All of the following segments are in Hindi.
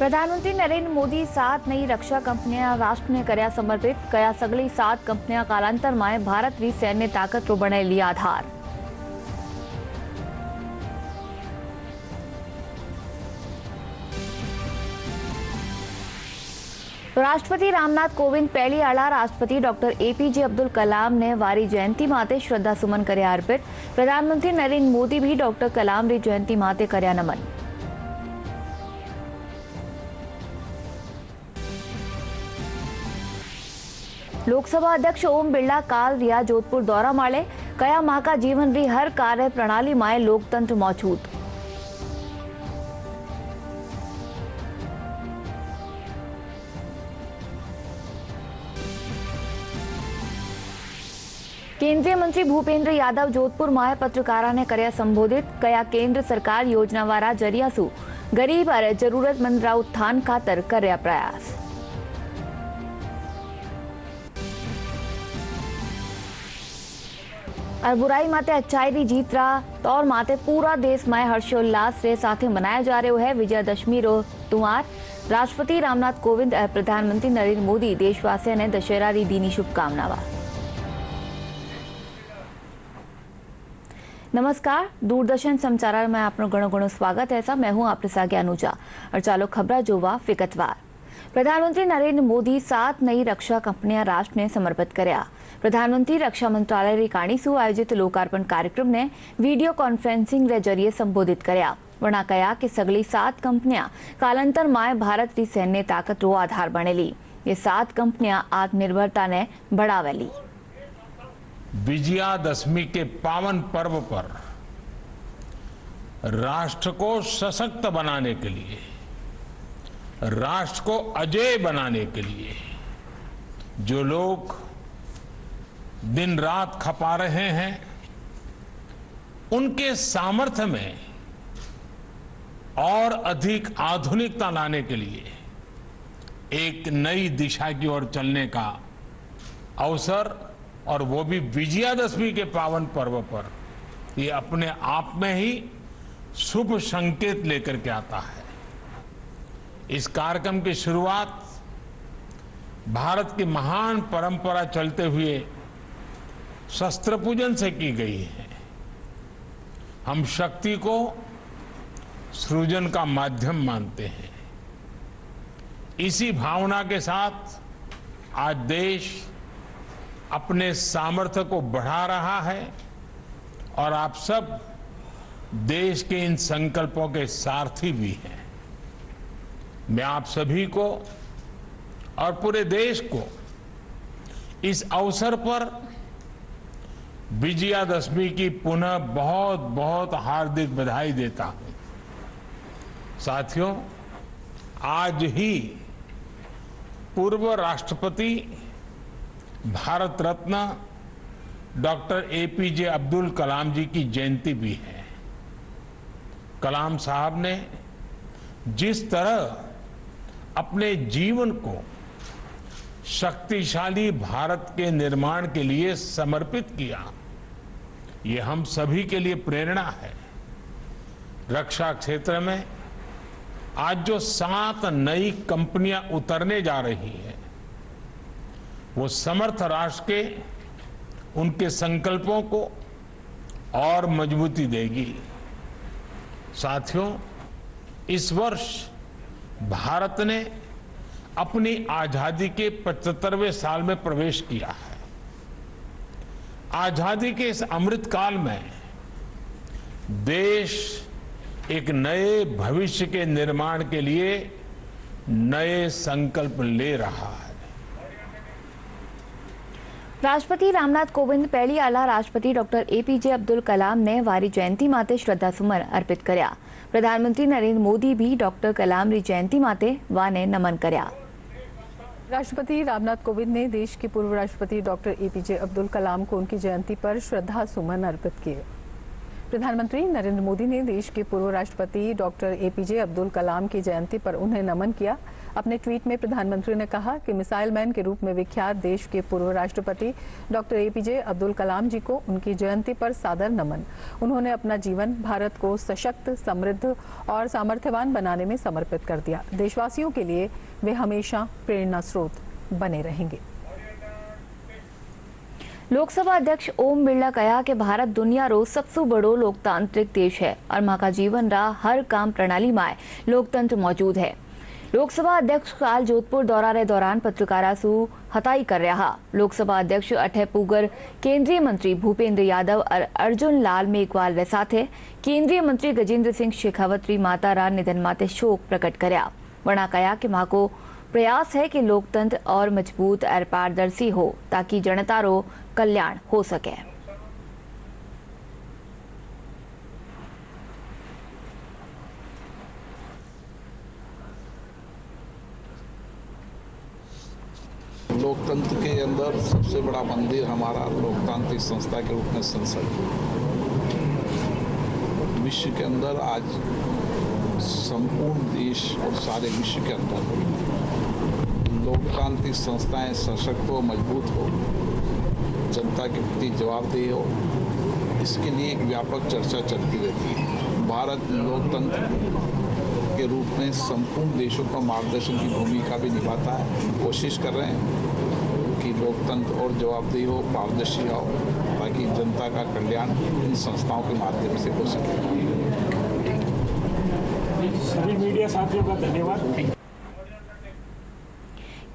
प्रधानमंत्री नरेंद्र मोदी 7 नई रक्षा कंपन्या राष्ट्र ने कर्या समर्पित कया सगळी 7 कंपन्या कालांतरमां भारतनी सैन्य ताकतनो बनेली आधार। राष्ट्रपति रामनाथ कोविंद पहली आला राष्ट्रपति डॉक्टर एपीजे अब्दुल कलाम ने वारी जयंती माते श्रद्धासुमन कर्या अर्पित। प्रधानमंत्री नरेंद्र मोदी भी डॉक्टर कलाम री जयंती माते कर्या नमन। लोकसभा अध्यक्ष ओम बिरला काल रिया जोधपुर दौरा माले कया मां का जीवन री हर कार्य प्रणाली माए लोकतंत्र मौजूद। केंद्रीय मंत्री भूपेंद्र यादव जोधपुर माए पत्रकारा ने कर्या संबोधित कया केंद्र सरकार योजना वारा जरिया सु गरीब और जरूरतमंद रा उत्थान खातर कर्या प्रयास। और बुराई माते अच्छाई री जीत रा तौर माते पूरा देश में हर्षोल्लास रे साथे मनाया जा रहा है विजयादशमी रो त्योहार। राष्ट्रपति रामनाथ कोविंद और प्रधानमंत्री नरेंद्र मोदी देशवासियों ने दशहरा री दीनी शुभकामनाएं। नमस्कार, दूरदर्शन समाचार में आपनो घणो घणो स्वागत है। मैं हूं आपके साथ अनुजा और चालो खबरा जोवा विगतवार। प्रधानमंत्री नरेंद्र मोदी 7 नई रक्षा कंपनियां राष्ट्र ने समर्पित कर्या। प्रधानमंत्री रक्षा मंत्रालय री काणीसु आयोजित लोकार्पण कार्यक्रम ने वीडियो कॉन्फ्रेंसिंग रे जरिए संबोधित कर्या। वरना कया कि सगली 7 कंपनियां कालांतर माए भारत री सैन्य ताकत रो आधार बनेली। ये 7 कंपनियां आत्मनिर्भरता ने बढ़ावेली। विजयादशमी के पावन पर्व पर राष्ट्र को सशक्त बनाने के लिए, राष्ट्र को अजेय बनाने के लिए जो लोग दिन रात खपा रहे हैं, उनके सामर्थ्य में और अधिक आधुनिकता लाने के लिए एक नई दिशा की ओर चलने का अवसर, और वो भी विजयादशमी के पावन पर्व पर, ये अपने आप में ही शुभ संकेत लेकर के आता है। इस कार्यक्रम की शुरुआत भारत की महान परंपरा चलते हुए शस्त्र पूजन से की गई है। हम शक्ति को सृजन का माध्यम मानते हैं। इसी भावना के साथ आज देश अपने सामर्थ्य को बढ़ा रहा है और आप सब देश के इन संकल्पों के सारथी भी हैं। मैं आप सभी को और पूरे देश को इस अवसर पर विजयादशमी की पुनः बहुत बहुत हार्दिक बधाई देता हूं। साथियों, आज ही पूर्व राष्ट्रपति भारत रत्न डॉक्टर एपीजे अब्दुल कलाम जी की जयंती भी है। कलाम साहब ने जिस तरह अपने जीवन को शक्तिशाली भारत के निर्माण के लिए समर्पित किया, ये हम सभी के लिए प्रेरणा है। रक्षा क्षेत्र में आज जो 7 नई कंपनियां उतरने जा रही हैं, वो समर्थ राष्ट्र के उनके संकल्पों को और मजबूती देगी। साथियों, इस वर्ष भारत ने अपनी आजादी के 75वें साल में प्रवेश किया है। आजादी के इस अमृत काल में देश एक नए भविष्य के निर्माण के लिए नए संकल्प ले रहा है। राष्ट्रपति रामनाथ कोविंद पहली आला राष्ट्रपति डॉक्टर एपीजे अब्दुल कलाम ने वारी जयंती माते श्रद्धासुमन अर्पित कर्या। प्रधानमंत्री नरेंद्र मोदी भी डॉक्टर कलाम री जयंती माते वाने नमन कर्या। राष्ट्रपति रामनाथ कोविंद ने देश के पूर्व राष्ट्रपति डॉक्टर एपीजे अब्दुल कलाम को उनकी जयंती पर श्रद्धा सुमन अर्पित किए। प्रधानमंत्री नरेंद्र मोदी ने देश के पूर्व राष्ट्रपति डॉक्टर एपीजे अब्दुल कलाम की जयंती पर उन्हें नमन किया। अपने ट्वीट में प्रधानमंत्री ने कहा कि मिसाइल मैन के रूप में विख्यात देश के पूर्व राष्ट्रपति डॉक्टर एपीजे अब्दुल कलाम जी को उनकी जयंती पर सादर नमन। उन्होंने अपना जीवन भारत को सशक्त, समृद्ध और सामर्थ्यवान बनाने में समर्पित कर दिया। देशवासियों के लिए वे हमेशा प्रेरणा स्रोत बने रहेंगे। लोकसभा अध्यक्ष ओम बिरला कहा कि भारत दुनिया रो सबसे बड़ो लोकतांत्रिक देश है और मां का जीवन रा हर काम प्रणाली में लोकतंत्र मौजूद है। लोकसभा अध्यक्ष काल जोधपुर दौरा रे दौरान पत्रकारा सु हताई कर रहा। लोकसभा अध्यक्ष अठे पुगर केंद्रीय मंत्री भूपेंद्र यादव और अर्जुन लाल मेघवाल रे साथे केंद्रीय मंत्री गजेंद्र सिंह शेखावत री माता रा निधन माते शोक प्रकट कर्या। वणा कहा कि मां को प्रयास है कि लोकतंत्र और मजबूत और पारदर्शी हो ताकि जनता रो कल्याण हो सके। लोकतंत्र के अंदर सबसे बड़ा मंदिर हमारा लोकतांत्रिक संस्था के रूप में संसद है। विश्व के अंदर आज संपूर्ण देश और सारे विश्व के अंदर लोकतांत्रिक संस्थाएं सशक्त हो, मजबूत हो, जनता के प्रति जवाबदेही हो, इसके लिए एक व्यापक चर्चा चलती रहती है। भारत लोकतंत्र के रूप में संपूर्ण देशों का मार्गदर्शन की भूमिका भी निभाता है। कोशिश कर रहे हैं कि लोकतंत्र और जवाबदेही हो, पारदर्शी हो, ताकि जनता का कल्याण इन संस्थाओं के माध्यम से हो सके। सभी मीडिया साथियों का धन्यवाद।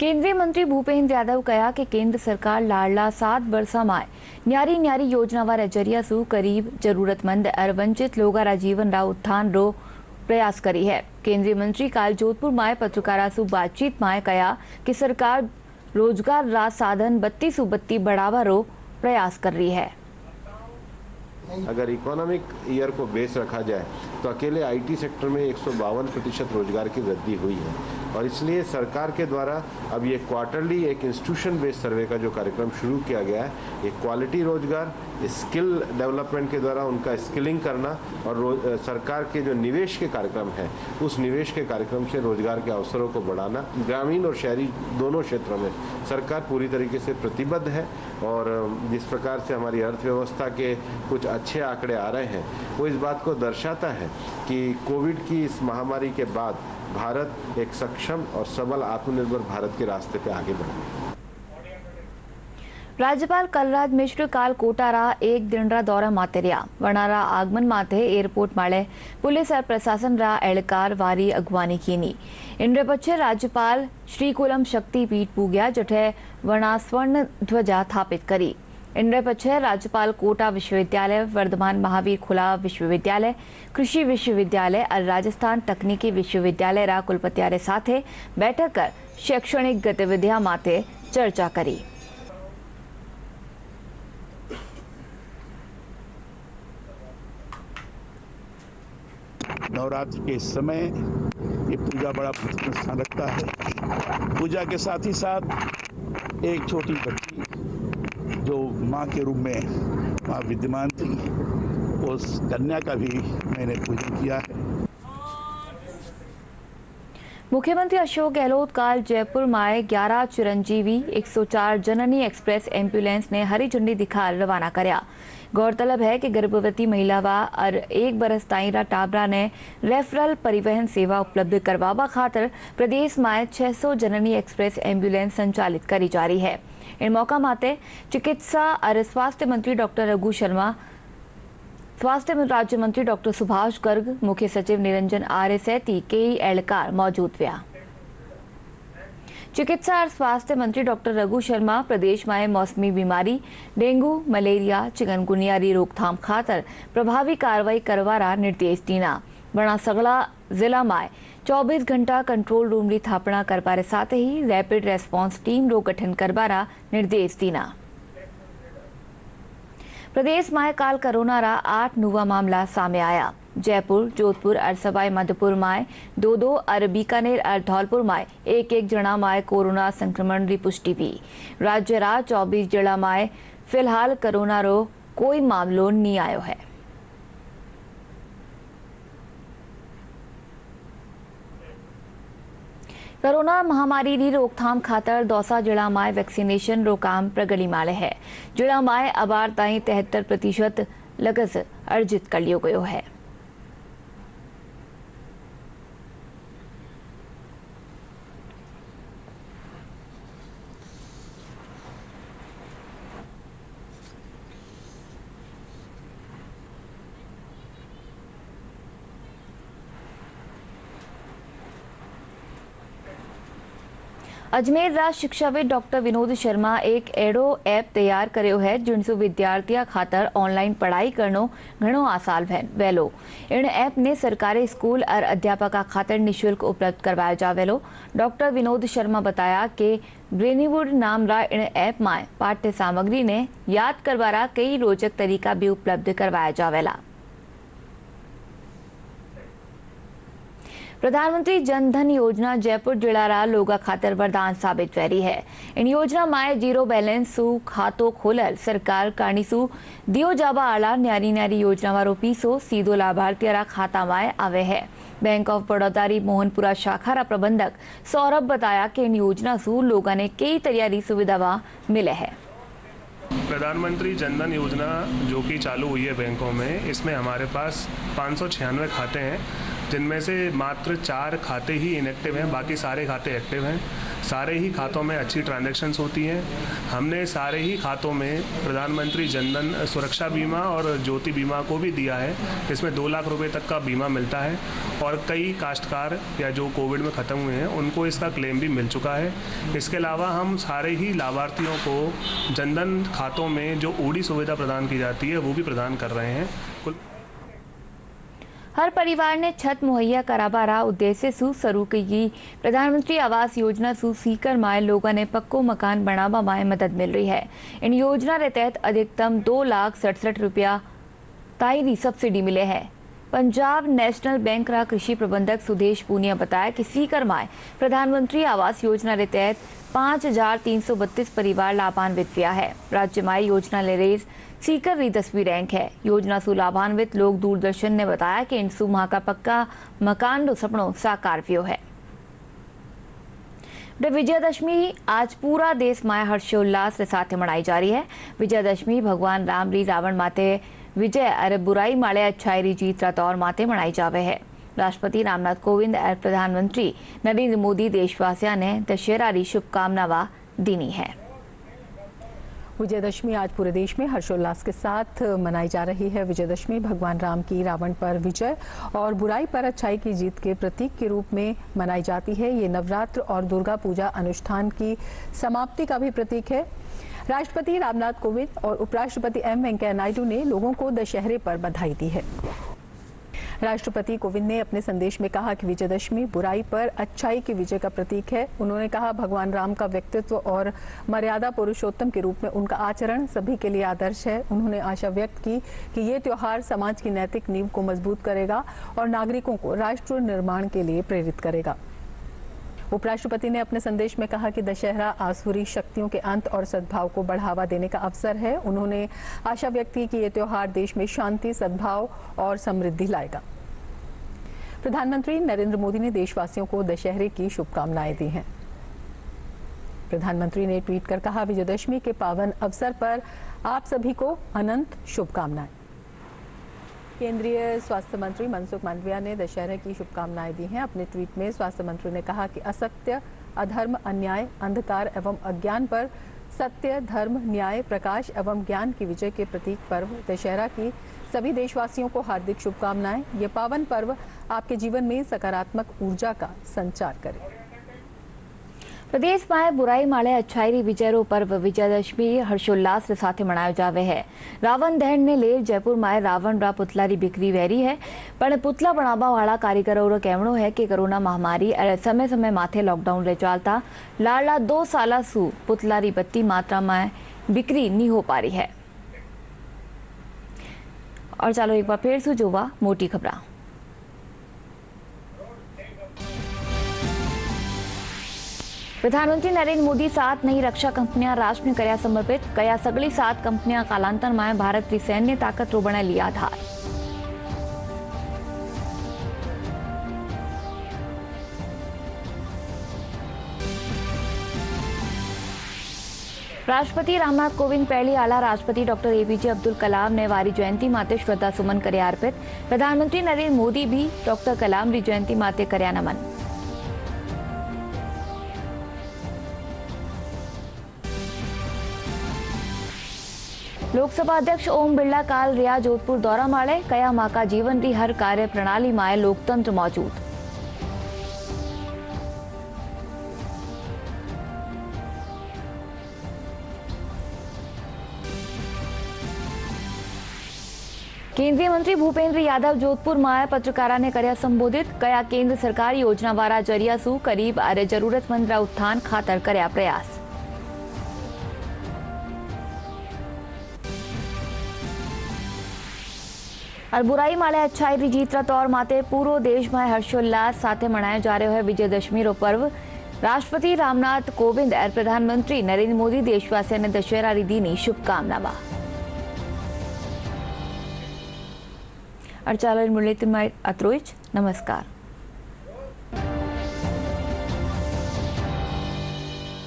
केंद्रीय मंत्री भूपेंद्र यादव कहा कि केंद्र सरकार लाडला 7 वर्षा में न्यारी न्यारी योजना वाले जरिया सु करीब जरूरतमंद और वंचित लोगों रा जीवन रा उत्थान रो प्रयास करी है। केंद्रीय मंत्री काल जोधपुर में पत्रकारा सु बातचीत में कहा कि सरकार रोजगार रा साधन 32 बढ़ावा रो प्रयास कर रही है। अगर इकोनॉमिक ईयर को बेस रखा जाए तो अकेले आईटी सेक्टर में 152% रोजगार की वृद्धि हुई है और इसलिए सरकार के द्वारा अब ये क्वार्टरली एक इंस्टीट्यूशन बेस्ड सर्वे का जो कार्यक्रम शुरू किया गया है, ये क्वालिटी रोजगार, स्किल डेवलपमेंट के द्वारा उनका स्किलिंग करना और सरकार के जो निवेश के कार्यक्रम है उस निवेश के कार्यक्रम से रोजगार के अवसरों को बढ़ाना। ग्रामीण और शहरी दोनों क्षेत्रों में सरकार पूरी तरीके से प्रतिबद्ध है और जिस प्रकार से हमारी अर्थव्यवस्था के कुछ अच्छे आंकड़े आ रहे हैं वो इस बात को दर्शाता है कि कोविड की इस महामारी के बाद भारत एक सक्षम और सबल आत्मनिर्भर भारत के रास्ते पे आगे बढ़ रहा है। राज्यपाल कलराज मिश्र काल कोटारा एक दिन रा दौरा माते रहा। वनारा आगमन माते एयरपोर्ट माले पुलिस और प्रशासन रा एहलकार वारी अगवानी कीनी। इनरे पछे राज्यपाल श्रीकुलम शक्तिपीठ पूग्या जठे वना स्वर्ण ध्वजा स्थापित करी। इनरे पछे राज्यपाल कोटा विश्वविद्यालय, वर्धमान महावीर खुला विश्वविद्यालय, कृषि विश्वविद्यालय और राजस्थान तकनीकी विश्वविद्यालय रा कुलपतियारे साथे बैठक कर शैक्षणिक गतिविधियां माते चर्चा करी। नवरात्र के समय ये पूजा बड़ा महत्वपूर्ण स्थान रखता है। पूजा के साथ ही साथ एक छोटी बच्ची जो माँ के रूप में माँ विद्यमान थी, उस कन्या का भी मैंने पूजन किया है। मुख्यमंत्री अशोक गहलोत काल जयपुर में 11 चिरंजीवी 104 जननी एक्सप्रेस एम्बुलेंस ने हरी झंडी दिखा रवाना कर्या। गौरतलब है कि गर्भवती महिला व और 1 बरस ताईं टाबरा ने रेफरल परिवहन सेवा उपलब्ध करवावा खातर प्रदेश में 600 जननी एक्सप्रेस एम्बुलेंस संचालित करी जा रही है। इन मौका माते चिकित्सा और स्वास्थ्य मंत्री डॉक्टर रघु शर्मा, स्वास्थ्य राज्य मंत्री डॉक्टर सुभाष गर्ग, मुख्य सचिव निरंजन आर्य सहित कई एहलकार मौजूद हुआ। चिकित्सा और स्वास्थ्य मंत्री डॉक्टर रघु शर्मा प्रदेश में मौसमी बीमारी डेंगू, मलेरिया, चिकनगुनिया री रोकथाम खातर प्रभावी कार्रवाई करवारा निर्देश दीना। बना सगड़ा जिला में 24 घंटा कंट्रोल रूम री स्थापना करवारे साथ ही रैपिड रेस्पॉन्स टीम रो गठन करवारा निर्देश दीना। प्रदेश में काल कोरोना रा 8 नवा मामला सामने आया। जयपुर, जोधपुर और सवाई माधोपुर में 2-2 और बीकानेर और धौलपुर में 1-1 जना में कोरोना संक्रमण की पुष्टि हुई। राज्य रा 24 जिला में फिलहाल कोरोना रो कोई मामलो नहीं आयो है। કોરોના મહામારીની રોકથામ ખાતર દોસા જિલ્લામાં વેક્સિનેશનનું કામ પ્રગતિમાં છે। જિલ્લામાં અબાર તાईं 73% લક્ષ્ય અર્જિત કરી लियो गयो है। अजमेर राज शिक्षाविद डॉक्टर विनोद शर्मा एक एड़ो ऐप तैयार कर्यो है जिनसु विद्यार्थियों खातर ऑनलाइन पढ़ाई करनो घणो आसान वेलो। इन ऐप ने सरकारी स्कूल और अध्यापका खातर निःशुल्क उपलब्ध करवाया जावेलो। डॉक्टर विनोद शर्मा बताया कि ब्रेनीवुड नाम रा इन ऐप में पाठ्य सामग्री ने याद करवारा कई रोचक तरीका भी उपलब्ध करवाया जावेला। प्रधानमंत्री जन धन योजना जयपुर जिला लोगा खातर वरदान साबित वेरी है। इन योजना में जीरो बैलेंस सु खातो खोलल सरकार कानीसु दियो जाबा आला न्यारी न्यारी योजना वारो पीसो सीधो लाभार्थी खाता में आवे है। बैंक ऑफ बड़ौदा मोहनपुरा शाखा प्रबंधक सौरभ बताया कि इन योजना सु लोगों ने कई तैयारी सुविधा मिले है। प्रधानमंत्री जन धन योजना जो कि चालू हुई है बैंकों में, इसमें हमारे पास 596 खाते हैं, जिनमें से मात्र 4 खाते ही इनएक्टिव हैं, बाकी सारे खाते एक्टिव हैं। सारे ही खातों में अच्छी ट्रांजैक्शंस होती हैं। हमने सारे ही खातों में प्रधानमंत्री जन धन सुरक्षा बीमा और ज्योति बीमा को भी दिया है, इसमें 2 लाख रुपए तक का बीमा मिलता है और कई काश्तकार या जो कोविड में ख़त्म हुए हैं उनको इसका क्लेम भी मिल चुका है। इसके अलावा हम सारे ही लाभार्थियों को जन धन खातों में जो ओडी सुविधा प्रदान की जाती है वो भी प्रदान कर रहे हैं। हर परिवार ने छत मुहैया कराबारा उद्देश्य सु शुरू की प्रधानमंत्री आवास योजना सु सीकर में लोगों ने पक्को मकान बनावा में मदद मिल रही है। इन योजना के तहत अधिकतम 2,67,000 रुपया ताईं सब्सिडी मिले है। पंजाब नेशनल बैंक रा कृषि प्रबंधक सुदेश पूनिया बताया कि सीकर में प्रधानमंत्री आवास योजना के तहत 5,332 परिवार लाभान्वित हुआ है। राज्य में योजना ले रही सीकर री 10वीं रैंक है। योजना सु लाभान्वित लोग दूरदर्शन ने बताया कि इन सुमा का पक्का मकान नो सपनो साकार व्यो है। विजयादशमी आज पूरा देश में हर्षोल्लास के साथ मनाई जा रही है। विजयादशमी भगवान राम री रावण माते विजय और बुराई माले अच्छाई री जीत रा तौर माते मनाई जावे है। राष्ट्रपति रामनाथ कोविंद और प्रधानमंत्री नरेंद्र मोदी देशवासियों ने दशहरा री शुभकामनाएं दीनी है। विजयदशमी आज पूरे देश में हर्षोल्लास के साथ मनाई जा रही है। विजयदशमी भगवान राम की रावण पर विजय और बुराई पर अच्छाई की जीत के प्रतीक के रूप में मनाई जाती है। ये नवरात्र और दुर्गा पूजा अनुष्ठान की समाप्ति का भी प्रतीक है। राष्ट्रपति रामनाथ कोविंद और उपराष्ट्रपति एम वेंकैया नायडू ने लोगों को दशहरे पर बधाई दी है। राष्ट्रपति कोविंद ने अपने संदेश में कहा कि विजयदशमी बुराई पर अच्छाई की विजय का प्रतीक है। उन्होंने कहा भगवान राम का व्यक्तित्व और मर्यादा पुरुषोत्तम के रूप में उनका आचरण सभी के लिए आदर्श है। उन्होंने आशा व्यक्त की कि ये त्योहार समाज की नैतिक नींव को मजबूत करेगा और नागरिकों को राष्ट्र निर्माण के लिए प्रेरित करेगा। उपराष्ट्रपति ने अपने संदेश में कहा कि दशहरा आसुरी शक्तियों के अंत और सद्भाव को बढ़ावा देने का अवसर है। उन्होंने आशा व्यक्त की कि ये त्योहार देश में शांति, सद्भाव और समृद्धि लाएगा। प्रधानमंत्री नरेंद्र मोदी ने देशवासियों को दशहरे की शुभकामनाएं दी हैं। प्रधानमंत्री ने ट्वीट कर कहा, विजयदशमी के पावन अवसर पर आप सभी को अनंत शुभकामनाएं। केंद्रीय स्वास्थ्य मंत्री मनसुख मांडविया ने दशहरे की शुभकामनाएं दी हैं। अपने ट्वीट में स्वास्थ्य मंत्री ने कहा कि असत्य, अधर्म, अन्याय, अंधकार एवं अज्ञान पर सत्य, धर्म, न्याय, प्रकाश एवं ज्ञान की विजय के प्रतीक पर्व दशहरा की सभी देशवासियों को हार्दिक शुभकामनाएं। ये पावन पर्व आपके जीवन में सकारात्मक ऊर्जा का संचार करे। प्रदेश में बुराई माले अच्छाई री विजय रो पर्व विजयादशमी हर्षोल्लास के साथ मनायो जावे है। रावण दहन ने ले जयपुर में रावण रा पुतला री बिक्री वेरी है, पर पुतला बनावा वाला कारीगरों रो कहणो है कि कोरोना महामारी और समय समय माथे लॉकडाउन रे चलता लाडला 2 साल सु पुतला री बत्ती मात्रा में बिक्री नहीं हो पा रही है। और चालो एक बार फिर से जोवा मोटी खबर। प्रधानमंत्री नरेंद्र मोदी 7 नई रक्षा कंपनियां राष्ट्र ने कर्या समर्पित। कया सगली 7 कंपनियां कालांतर में भारत की सैन्य ताकत रो बने लिया आधार। રાષ્ટ્રપતિ રામનાથ કોવિંદ પહેલી આલા રાષ્ટ્રપતિ ડોક્ટર એપીજે અબ્દુલ કલામને વારી જયંતિ માતે શ્રદ્ધા સુમન કર્યા અર્પિત। પ્રધાનમંત્રી નરેન્દ્ર મોદી भी ડોક્ટર કલામની જયંતિ માતે કર્યા નમન। लोकसभा अध्यक्ष ओम बिरला काल रिया जोधपुर दौरा माळे कया मां का जीवन री हर कार्य प्रणाली में लोकतंत्र मौजूद। केंद्रीय मंत्री भूपेन्द्र यादव जोधपुर में पत्रकारा ने कर्या संबोधित कया केंद्र सरकार योजना वाला जरिया सु करीब अरे जरूरतमंद उत्थान खातर कर्या प्रयास। और बुराई माले अच्छाई री जीत रा तौर माते पूरो देश में हर्षोल्लास साथे मनाया जा रहा है विजयदशमी रो पर्व। राष्ट्रपति रामनाथ कोविंद और प्रधानमंत्री नरेंद्र मोदी देशवासियों ने दशहरा री दी शुभकामना। और चालो मुरलीधर में अत्रोज नमस्कार।